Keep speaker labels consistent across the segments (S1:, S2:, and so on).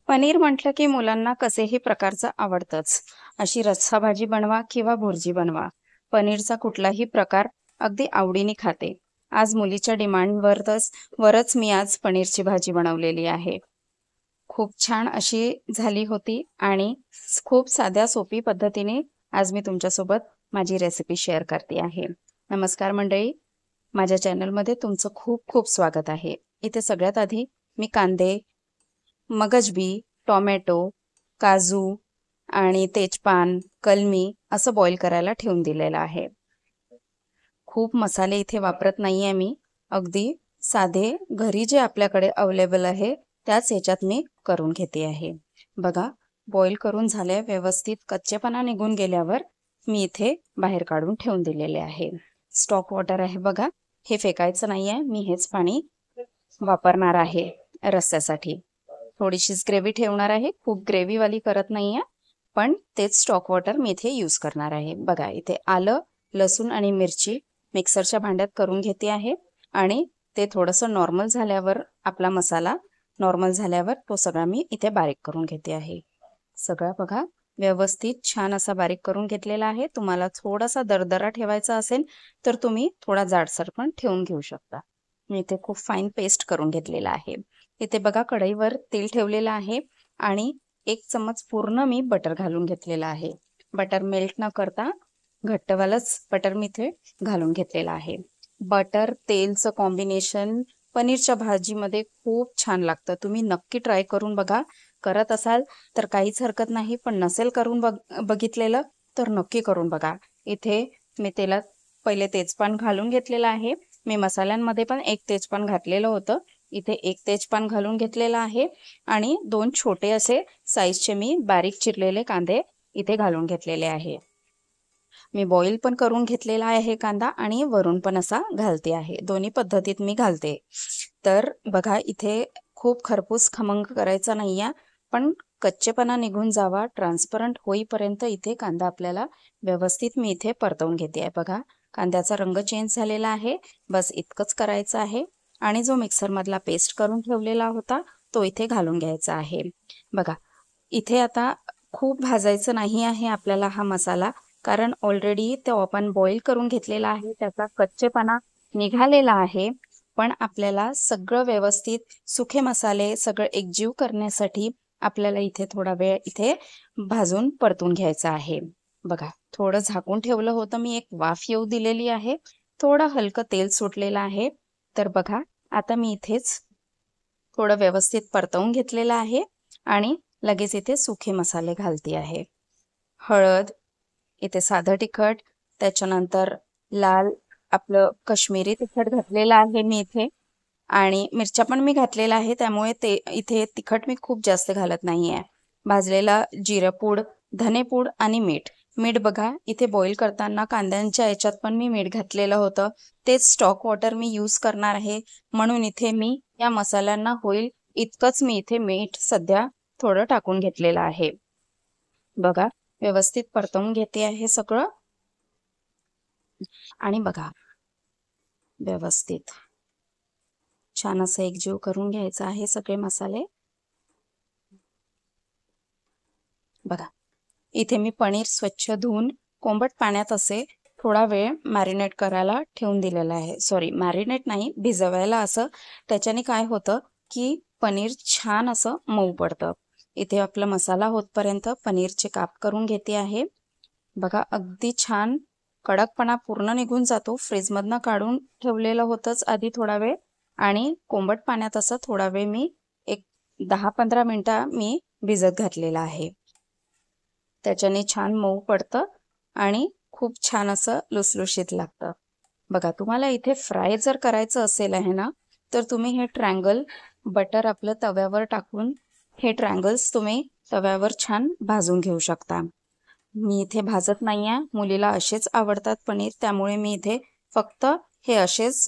S1: पनीर म्हटलं की मुलांना कसेही प्रकारचं आवडतंच. अशी रस्सा भाजी बनवा किंवा भुर्जी बनवा. पनीरचा कुठलाही प्रकार अगदी आवडीने खाते. आज मुलीच्या वरच मी आज पनीरची भाजी बनवलेली आहे. खूप छान अशी झाली होती आणि खूप साध्या सोपी पद्धतीने आज मी तुमच्यासोबत माझी रेसिपी शेअर करते आहे. नमस्कार मंडळी, माझ्या चॅनलमध्ये तुमचं खूप खूप स्वागत आहे. इथे सगळ्यात आधी मी कांदे, मगजबी, टोमॅटो, काजू आणि तेजपान, कलमी असं बॉईल करायला ठेवून दिलेलं आहे. खूप मसाले इथे वापरत नाहीये मी. अगदी साधे घरी जे आपल्याकडे अवेलेबल आहे त्याच ह्याच्यात मी करून घेते आहे. बघा, बॉईल करून झाले, व्यवस्थित कच्चेपणा निघून गेल्यावर मी इथे बाहेर काढून ठेवून दिलेले आहे. स्टॉक वॉटर आहे बघा, हे फेकायचं नाहीये. मी हेच पाणी वापरणार आहे रस्स्यासाठी. थोडीशीच ग्रेव्ही ठेवणार आहे, खूप ग्रेव्हीवाली करत नाहीये, पण तेच स्टॉक वॉटर मी इथे यूज करणार आहे. बघा, इथे आलं, लसूण आणि मिरची मिक्सरच्या भांड्यात करून घेते आहे आणि ते थोडंसं नॉर्मल झाल्यावर आपला मसाला नॉर्मल झाल्यावर तो सगळा मी इथे बारीक करून घेते आहे. सगळा बघा व्यवस्थित छान असा बारीक करून घेतलेला आहे. तुम्हाला थोडासा दरदरा ठेवायचा असेल तर तुम्ही थोडा जाडसर पण ठेवून घेऊ शकता. मी इथे खूप फाईन पेस्ट करून घेतलेला आहे. इथे बघा, कढईवर तेल ठेवलेलं आहे आणि 1 चम्मच पूर्ण मी बटर घालून घेतलेलं आहे. बटर मेल्ट न करता घट्टवालंच बटर मी इथे घालून घेतलेलं आहे. बटर तेलचं कॉम्बिनेशन पनीरच्या भाजीमध्ये खूप छान लागतं. तुम्ही नक्की ट्राय करून बघा. करत असाल तर काहीच हरकत नाही, पण नसेल करून बघितलेलं तर नक्की करून बघा. इथे मी तेलात पहिले तेजपान घालून घेतलेलं आहे. मी मसाल्यांमध्ये पण 1 तेजपान घातलेलं होतं. इथे 1 तेजपान घालून घेतलेला आहे आणि 2 छोटे असे साईजचे मी बारीक चिरलेले कांदे इथे घालून घेतलेले आहे. मी बॉईल पण करून घेतलेला आहे कांदा आणि वरून पण असा घालते आहे. दोन्ही पद्धतीत मी घालते. तर बघा, इथे खूप खरपूस खमंग करायचा नाहीये, पण कच्चेपणा निघून जावा, ट्रान्सपरंट होईपर्यंत इथे कांदा आपल्याला व्यवस्थित मी इथे परतवून घेते आहे. बघा, कांद्याचा रंग चेंज झालेला आहे. बस इतकंच करायचं आहे आणि जो मिक्सरमधला पेस्ट करून ठेवलेला होता तो इथे घालून घ्यायचा आहे. बघा, इथे आता खूप भाजायचं नाही आहे आपल्याला हा मसाला, कारण ऑलरेडी तो आपण बॉईल करून घेतलेला आहे, त्याचा कच्चेपणा निघालेला आहे. पण आपल्याला सगळं व्यवस्थित सुखे मसाले सगळं एकजीव करण्यासाठी आपल्याला इथे थोडा वेळ इथे भाजून परतून घ्यायचा आहे. बघा, थोडं झाकून ठेवलं होतं मी, एक वाफ येऊ दिलेली आहे, थोडं हलकं तेल सुटलेलं आहे. तर बघा, आता मी इथेच थोडं व्यवस्थित परतवून घेतलेलं आहे आणि लगेच इथे सुखे मसाले घालते आहे. हळद, इथे साधं तिखट, त्याच्यानंतर लाल आपलं काश्मीरी तिखट घातलेलं आहे मी इथे आणि मिरच्या पण मी घातलेल्या आहे, त्यामुळे ते इथे तिखट मी खूप जास्त घालत नाही आहे. भाजलेला जिरपूड, धनेपूड आणि मीठ. मीठ बघा, इथे बॉईल करताना कांद्यांच्या याच्यात पण मी मीठ घातलेलं होतं. तेच स्टॉक वॉटर मी यूज करणार आहे, म्हणून इथे मी या मसाल्यांना होईल इतकंच मी इथे मीठ सध्या थोडं टाकून घेतलेलं आहे. बघा, व्यवस्थित परतवून घेते आहे सगळं आणि बघा, व्यवस्थित छान असं एकजीव करून घ्यायचं आहे सगळे मसाले. बघा, इथे मी पनीर स्वच्छ धुवून कोमट पाण्यात असे थोडा वेळ मॅरिनेट करायला ठेवून दिलेला आहे. सॉरी, मॅरिनेट नाही, भिजवायला असं. त्याच्याने काय होतं की पनीर छान असं मऊ पडतं. इथे आपला मसाला होतपर्यंत पनीरचे काप करून घेते आहे. बघा, अगदी छान कडकपणा पूर्ण निघून जातो. फ्रीजमधनं काढून ठेवलेलं होतंच आधी थोडा वेळ आणि कोमट पाण्यात असं थोडा वेळ मी एक 10-15 मिनिटं मी भिजत घातलेला आहे. त्याच्याने छान मऊ पडतं आणि खूप छान असं लुसलुशीत लागतं. बघा, तुम्हाला इथे फ्राय जर करायचं असेल आहे ना, तर तुम्ही हे ट्रायंगल बटर आपलं तव्यावर टाकून हे ट्रायंगल्स तुम्ही तव्यावर छान भाजून घेऊ शकता. मी इथे भाजत नाही आहे, मुलीला असेच आवडतात पनीर, त्यामुळे मी इथे फक्त हे असेच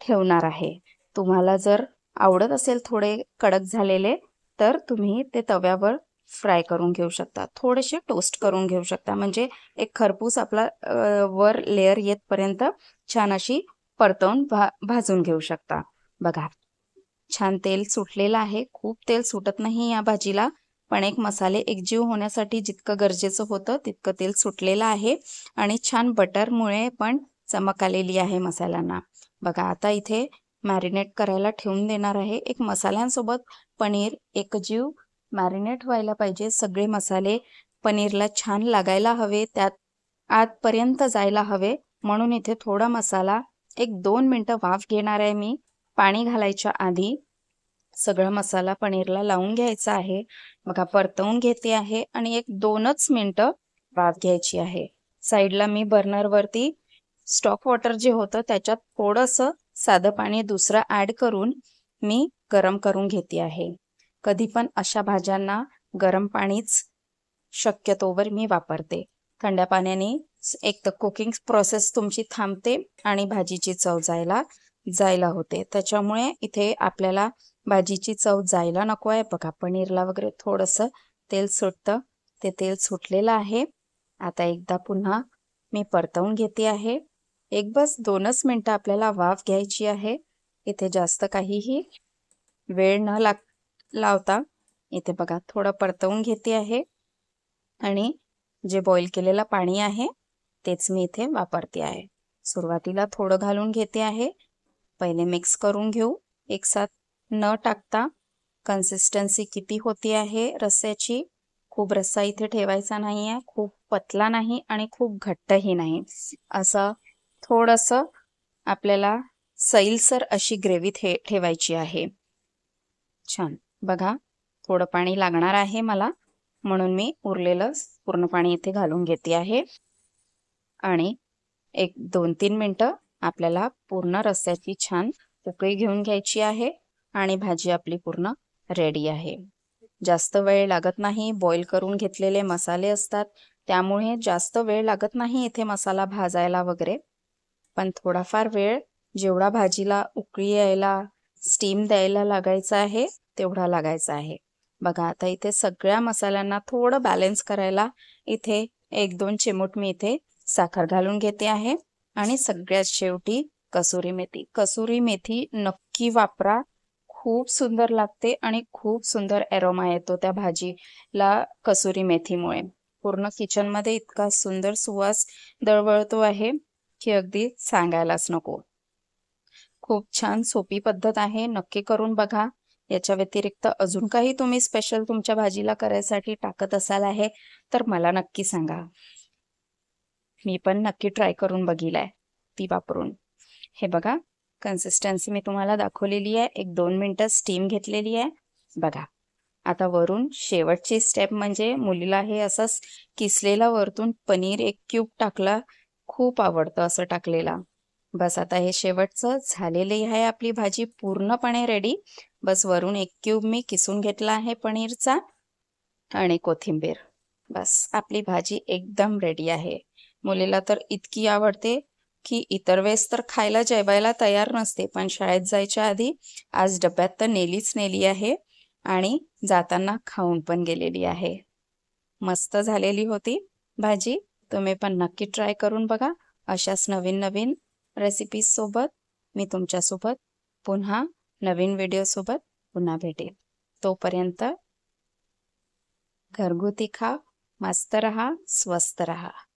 S1: ठेवणार आहे. तुम्हाला जर आवडत असेल थोडे कडक झालेले, तर तुम्ही ते तव्यावर फ्राय करून घेऊ शकता, थोडेसे टोस्ट करून घेऊ शकता, म्हणजे एक खरपूस आपला वर लेयर येतपर्यंत छान अशी परतवून भाजून घेऊ शकता. बघा, छान तेल सुटलेलं आहे. खूप तेल सुटत नाही या भाजीला, पण एक मसाले एकजीव होण्यासाठी जितकं गरजेचं होतं तितकं तेल सुटलेलं आहे आणि छान बटरमुळे पण चमक आलेली आहे मसाल्यांना. बघा आता इथे मॅरिनेट करायला ठेवून देणार आहे. एक मसाल्यांसोबत पनीर एकजीव मॅरिनेट व्हायला पाहिजे. सगळे मसाले पनीरला छान लागायला हवे, त्यात आतपर्यंत जायला हवे, म्हणून इथे थोडा मसाला 1-2 मिनिटं वाफ घेणार आहे मी. पाणी घालायच्या आधी सगळा मसाला पनीरला लावून घ्यायचा आहे. बघा परतवून घेते आहे आणि 1-2च मिनिटं वाफ घ्यायची आहे. साईडला मी बर्नरवरती स्टॉक वॉटर जे होतं त्याच्यात थोडंसं साधं पाणी दुसरं ॲड करून मी गरम करून घेते आहे. कधी पण अशा भाज्यांना गरम पाणीच शक्यतोवर मी वापरते. थंड्या पाण्याने एक तर कुकिंग प्रोसेस तुमची थांबते आणि भाजीची चव जायला होते. त्याच्यामुळे इथे आपल्याला भाजीची चव जायला नको आहे. बघा पनीरला वगैरे थोडंसं तेल सुटतं, ते तेल सुटलेलं आहे. आता एकदा पुन्हा मी परतवून घेते आहे. बस 2च मिनिटं आपल्याला वाफ घ्यायची आहे. इथे जास्त काहीही वेळ न लावता इथे बघा थोडं परतवून घेते आहे आणि जे बॉईल केलेलं पाणी आहे तेच मी इथे वापरते आहे. सुरुवातीला थोडं घालून घेते आहे. पहिले मिक्स करून घेऊ एकसाथ न टाकता. कन्सिस्टन्सी किती होती आहे रस्स्याची, खूप रस्सा इथे ठेवायचा नाही आहे, खूप पतला नाही आणि खूप घट्टही नाही. असं थोडंसं आपल्याला सैलसर अशी ग्रेव्ही ठेवायची आहे. छान बघा थोडं पाणी लागणार आहे मला, म्हणून मी उरलेलं पूर्ण पाणी इथे घालून घेते आहे आणि 1-2-3 मिनिटं आपल्याला पूर्ण रस्स्याची छान उकळी घेऊन घ्यायची आहे आणि भाजी आपली पूर्ण रेडी आहे. जास्त वेळ लागत नाही. बॉईल करून घेतलेले मसाले असतात त्यामुळे जास्त वेळ लागत नाही इथे मसाला भाजायला वगैरे, पण थोडाफार वेळ जेवढा भाजीला उकळी यायला स्टीम द्यायला लागायचा आहे तेवढा लागायचा आहे. बघा आता इथे सगळ्या मसाल्यांना थोडं बॅलन्स करायला इथे 1-2 चिमूट मी इथे साखर घालून घेते आहे आणि सगळ्यात शेवटी कसुरी मेथी नक्की वापरा. खूप सुंदर लागते आणि खूप सुंदर एरोमा येतो त्या भाजीला कसुरी मेथीमुळे. पूर्ण किचनमध्ये इतका सुंदर सुवास दळवळतो आहे की अगदी सांगायलाच नको. खूप छान सोपी पद्धत आहे, नक्की करून बघा. याच्या व्यतिरिक्त अजून काही तुम्ही स्पेशल तुमच्या भाजीला करायसाठी टाकत असाल आहे तर मला नक्की सांगा. मी पण नक्की ट्राय करून बघिलाय ती वापरून. हे बघा कन्सिस्टन्सी मी तुम्हाला दाखवलेली आहे. 1-2 मिनिटं स्टीम घेतलेली आहे. बघा आता वरून शेवटची स्टेप म्हणजे मुलीला हे असंच किसलेला वरतून पनीर 1 क्यूब टाकला, खूप आवडतं असं टाकलेला. बस आता हे शेवटचं झालेली आहे आपली भाजी पूर्णपणे रेडी. बस वरून 1 क्यूब मी किसून घेतला आहे पनीरचा आणि कोथिंबीर. बस आपली भाजी एकदम रेडी आहे. मुलीला तर इतकी आवडते की इतर वेळेस तर खायला जेवायला तयार नसते, पण शाळेत जायच्या आधी आज डब्यात तर नेली आहे आणि जाताना खाऊन पण गेलेली आहे. मस्त झालेली होती भाजी. तुम्ही पण नक्की ट्राय करून बघा. अशाच नवीन नवीन रेसिपीज सोबत मी तुमच्यासोबत पुन्हा नवीन व्हिडिओसोबत पुन्हा भेटेल. तोपर्यंत घरगुती खा, मस्त रहा, स्वस्त रहा.